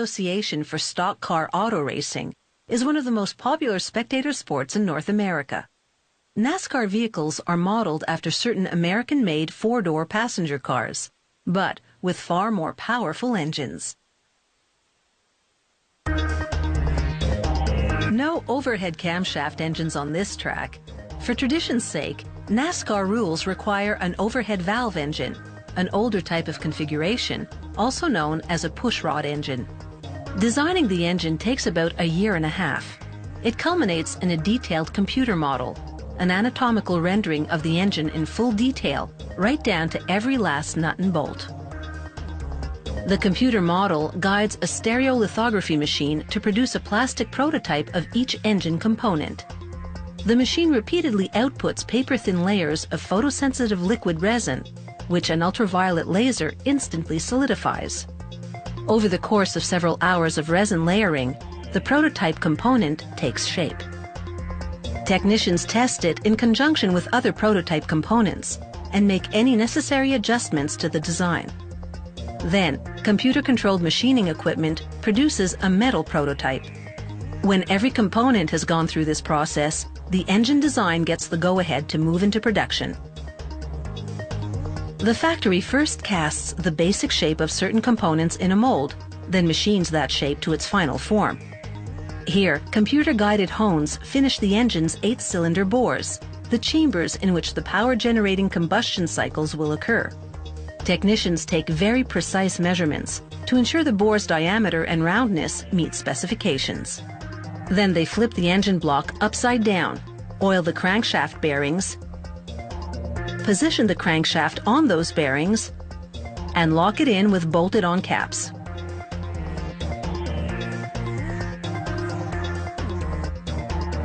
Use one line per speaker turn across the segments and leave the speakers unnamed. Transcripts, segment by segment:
Association for Stock Car Auto Racing is one of the most popular spectator sports in North America. NASCAR vehicles are modeled after certain American-made four-door passenger cars, but with far more powerful engines. No overhead camshaft engines on this track. For tradition's sake, NASCAR rules require an overhead valve engine, an older type of configuration, also known as a pushrod engine. Designing the engine takes about a year and a half. It culminates in a detailed computer model, an anatomical rendering of the engine in full detail, right down to every last nut and bolt. The computer model guides a stereolithography machine to produce a plastic prototype of each engine component. The machine repeatedly outputs paper-thin layers of photosensitive liquid resin, which an ultraviolet laser instantly solidifies. Over the course of several hours of resin layering, the prototype component takes shape. Technicians test it in conjunction with other prototype components and make any necessary adjustments to the design. Then, computer-controlled machining equipment produces a metal prototype. When every component has gone through this process, the engine design gets the go-ahead to move into production. The factory first casts the basic shape of certain components in a mold, then machines that shape to its final form. Here, computer-guided hones finish the engine's 8-cylinder bores, the chambers in which the power-generating combustion cycles will occur. Technicians take very precise measurements to ensure the bore's diameter and roundness meet specifications. Then they flip the engine block upside down, oil the crankshaft bearings, position the crankshaft on those bearings, and lock it in with bolted-on caps.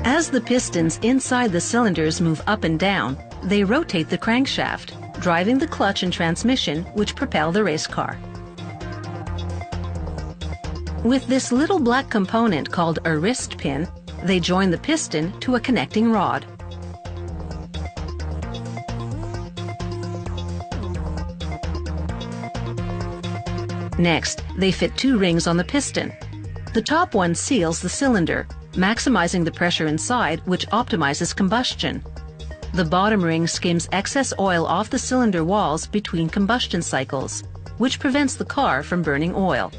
As the pistons inside the cylinders move up and down, they rotate the crankshaft, driving the clutch and transmission which propel the race car. With this little black component called a wrist pin, they join the piston to a connecting rod. Next, they fit 2 rings on the piston. The top one seals the cylinder, maximizing the pressure inside, which optimizes combustion. The bottom ring skims excess oil off the cylinder walls between combustion cycles, which prevents the car from burning oil.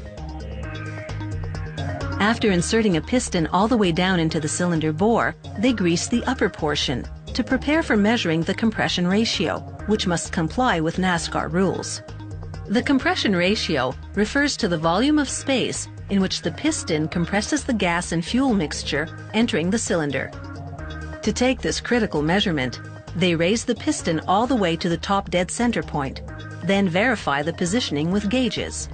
After inserting a piston all the way down into the cylinder bore, they grease the upper portion to prepare for measuring the compression ratio, which must comply with NASCAR rules. The compression ratio refers to the volume of space in which the piston compresses the gas and fuel mixture entering the cylinder. To take this critical measurement, they raise the piston all the way to the top dead center point, then verify the positioning with gauges.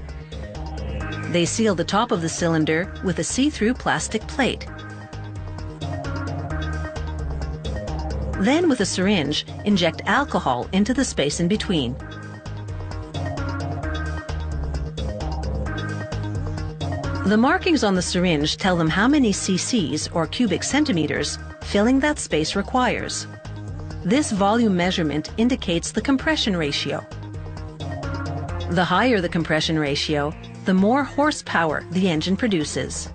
They seal the top of the cylinder with a see-through plastic plate. Then, with a syringe, inject alcohol into the space in between. The markings on the syringe tell them how many cc's, or cubic centimeters, filling that space requires. This volume measurement indicates the compression ratio. The higher the compression ratio, the more horsepower the engine produces.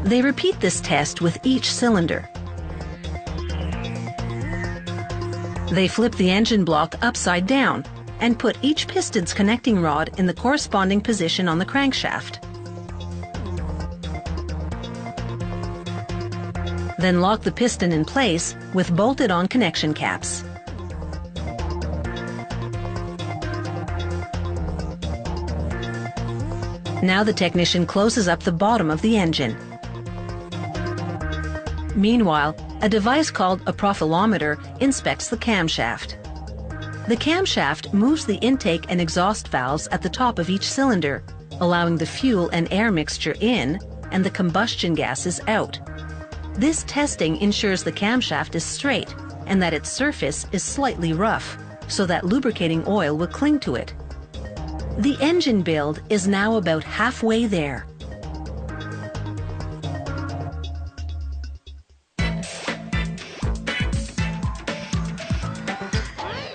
They repeat this test with each cylinder. They flip the engine block upside down and put each piston's connecting rod in the corresponding position on the crankshaft. Then lock the piston in place with bolted-on connection caps. Now the technician closes up the bottom of the engine. Meanwhile, a device called a profilometer inspects the camshaft. The camshaft moves the intake and exhaust valves at the top of each cylinder, allowing the fuel and air mixture in and the combustion gases out. This testing ensures the camshaft is straight and that its surface is slightly rough, so that lubricating oil will cling to it. The engine build is now about halfway there.